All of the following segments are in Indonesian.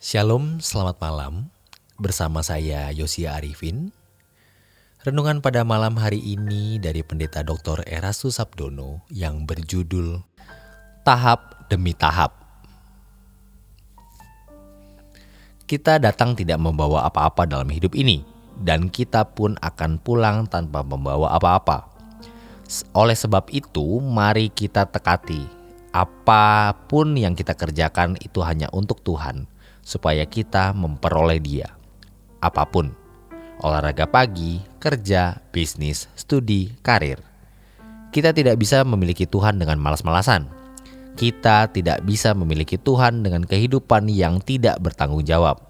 Shalom, selamat malam. Bersama saya Yosia Arifin. Renungan pada malam hari ini dari Pendeta Dr. Erastus Sabdono yang berjudul Tahap Demi Tahap. Kita datang tidak membawa apa-apa dalam hidup ini, dan kita pun akan pulang tanpa membawa apa-apa. Oleh sebab itu, mari kita tekati, apapun yang kita kerjakan itu hanya untuk Tuhan, supaya kita memperoleh Dia. Apapun, olahraga pagi, kerja, bisnis, studi, karir. Kita tidak bisa memiliki Tuhan dengan malas-malasan. Kita tidak bisa memiliki Tuhan dengan kehidupan yang tidak bertanggung jawab.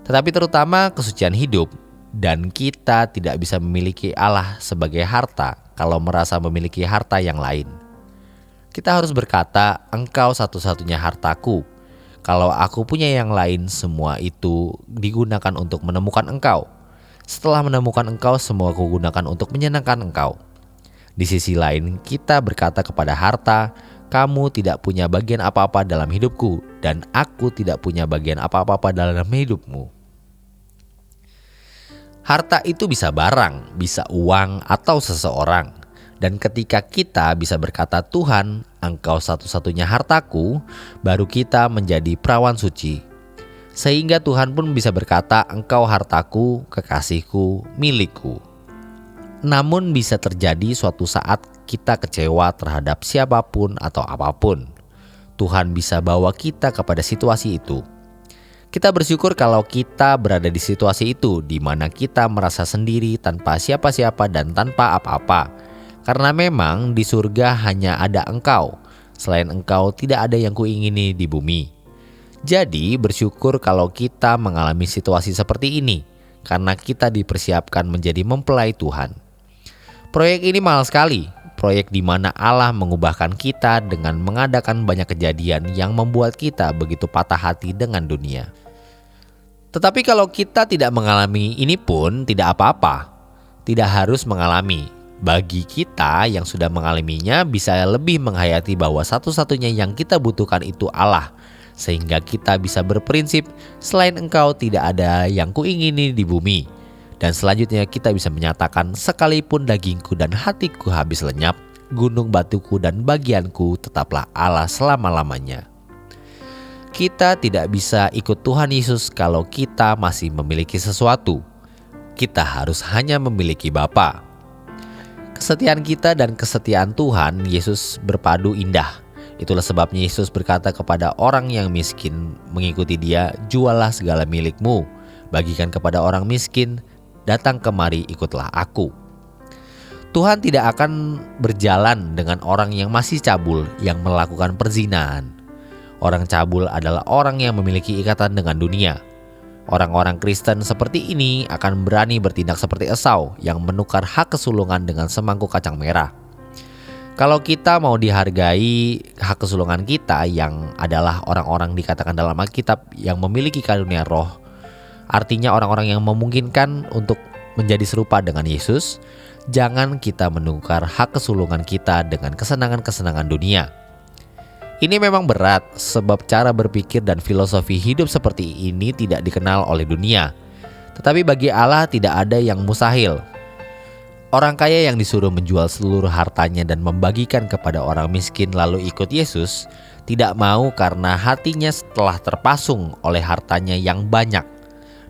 Tetapi terutama kesucian hidup, dan kita tidak bisa memiliki Allah sebagai harta kalau merasa memiliki harta yang lain. Kita harus berkata, Engkau satu-satunya hartaku. Kalau aku punya yang lain, semua itu digunakan untuk menemukan Engkau. Setelah menemukan Engkau, semua kugunakan untuk menyenangkan Engkau. Di sisi lain, kita berkata kepada harta, kamu tidak punya bagian apa-apa dalam hidupku, dan aku tidak punya bagian apa-apa dalam hidupmu. Harta itu bisa barang, bisa uang, atau seseorang. Dan ketika kita bisa berkata, Tuhan, Engkau satu-satunya hartaku, baru kita menjadi perawan suci. Sehingga Tuhan pun bisa berkata, Engkau hartaku, kekasihku, milikku. Namun bisa terjadi suatu saat kita kecewa terhadap siapapun atau apapun. Tuhan bisa bawa kita kepada situasi itu. Kita bersyukur kalau kita berada di situasi itu, di mana kita merasa sendiri tanpa siapa-siapa dan tanpa apa-apa. Karena memang di surga hanya ada Engkau. Selain Engkau tidak ada yang kuingini di bumi. Jadi bersyukur kalau kita mengalami situasi seperti ini, karena kita dipersiapkan menjadi mempelai Tuhan. Proyek ini mahal sekali. Proyek di mana Allah mengubahkan kita dengan mengadakan banyak kejadian yang membuat kita begitu patah hati dengan dunia. Tetapi kalau kita tidak mengalami ini pun tidak apa-apa. Tidak harus mengalami. Bagi kita yang sudah mengalaminya bisa lebih menghayati bahwa satu-satunya yang kita butuhkan itu Allah. Sehingga kita bisa berprinsip, selain Engkau tidak ada yang kuingini di bumi. Dan selanjutnya kita bisa menyatakan, sekalipun dagingku dan hatiku habis lenyap, gunung batuku dan bagianku tetaplah Allah selama-lamanya. Kita tidak bisa ikut Tuhan Yesus kalau kita masih memiliki sesuatu. Kita harus hanya memiliki Bapa. Kesetiaan kita dan kesetiaan Tuhan Yesus berpadu indah. Itulah sebabnya Yesus berkata kepada orang yang miskin mengikuti Dia, jualah segala milikmu, bagikan kepada orang miskin, datang kemari ikutlah aku. Tuhan tidak akan berjalan dengan orang yang masih cabul, yang melakukan perzinahan. Orang cabul adalah orang yang memiliki ikatan dengan dunia. Orang-orang Kristen seperti ini akan berani bertindak seperti Esau yang menukar hak kesulungan dengan semangkuk kacang merah. Kalau kita mau dihargai hak kesulungan kita yang adalah orang-orang dikatakan dalam Alkitab yang memiliki karunia roh, artinya orang-orang yang memungkinkan untuk menjadi serupa dengan Yesus, jangan kita menukar hak kesulungan kita dengan kesenangan-kesenangan dunia. Ini memang berat sebab cara berpikir dan filosofi hidup seperti ini tidak dikenal oleh dunia. Tetapi bagi Allah tidak ada yang mustahil. Orang kaya yang disuruh menjual seluruh hartanya dan membagikan kepada orang miskin lalu ikut Yesus tidak mau karena hatinya telah terpasung oleh hartanya yang banyak.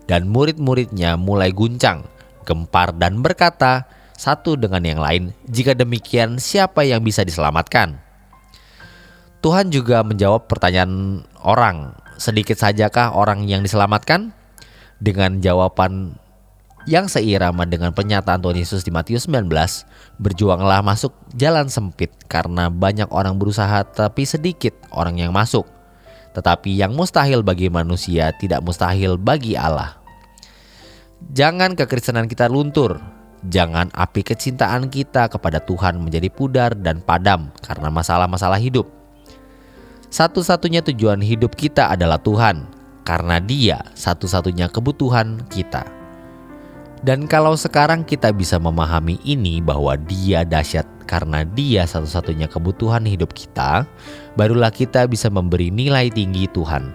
Dan murid-muridnya mulai guncang, gempar dan berkata satu dengan yang lain, jika demikian siapa yang bisa diselamatkan? Tuhan juga menjawab pertanyaan orang, sedikit sajakah orang yang diselamatkan? Dengan jawaban yang seirama dengan pernyataan Tuhan Yesus di Matius 19, berjuanglah masuk jalan sempit karena banyak orang berusaha tapi sedikit orang yang masuk. Tetapi yang mustahil bagi manusia tidak mustahil bagi Allah. Jangan kekristenan kita luntur. Jangan api kecintaan kita kepada Tuhan menjadi pudar dan padam karena masalah-masalah hidup. Satu-satunya tujuan hidup kita adalah Tuhan, karena Dia satu-satunya kebutuhan kita. Dan kalau sekarang kita bisa memahami ini bahwa Dia dahsyat karena Dia satu-satunya kebutuhan hidup kita, barulah kita bisa memberi nilai tinggi Tuhan,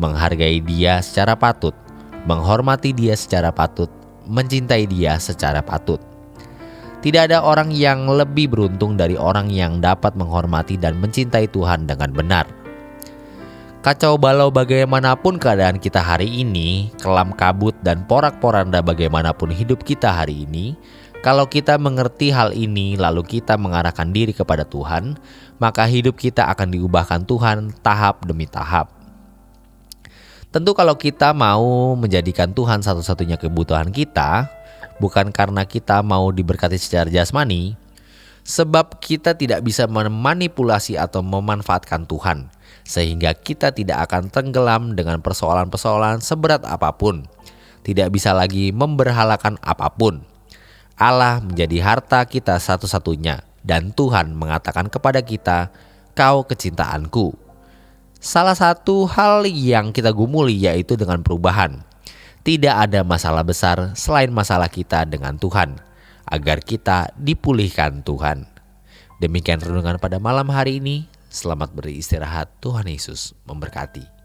menghargai Dia secara patut, menghormati Dia secara patut, mencintai Dia secara patut. Tidak ada orang yang lebih beruntung dari orang yang dapat menghormati dan mencintai Tuhan dengan benar. Kacau balau bagaimanapun keadaan kita hari ini, kelam kabut dan porak-poranda bagaimanapun hidup kita hari ini, kalau kita mengerti hal ini lalu kita mengarahkan diri kepada Tuhan, maka hidup kita akan diubahkan Tuhan tahap demi tahap. Tentu kalau kita mau menjadikan Tuhan satu-satunya kebutuhan kita, bukan karena kita mau diberkati secara jasmani, sebab kita tidak bisa memanipulasi atau memanfaatkan Tuhan, sehingga kita tidak akan tenggelam dengan persoalan-persoalan seberat apapun, tidak bisa lagi memberhalakan apapun. Allah menjadi harta kita satu-satunya, dan Tuhan mengatakan kepada kita, "Kau kecintaanku." Salah satu hal yang kita gumuli yaitu dengan perubahan. Tidak ada masalah besar selain masalah kita dengan Tuhan, agar kita dipulihkan Tuhan. Demikian renungan pada malam hari ini. Selamat beristirahat, Tuhan Yesus memberkati.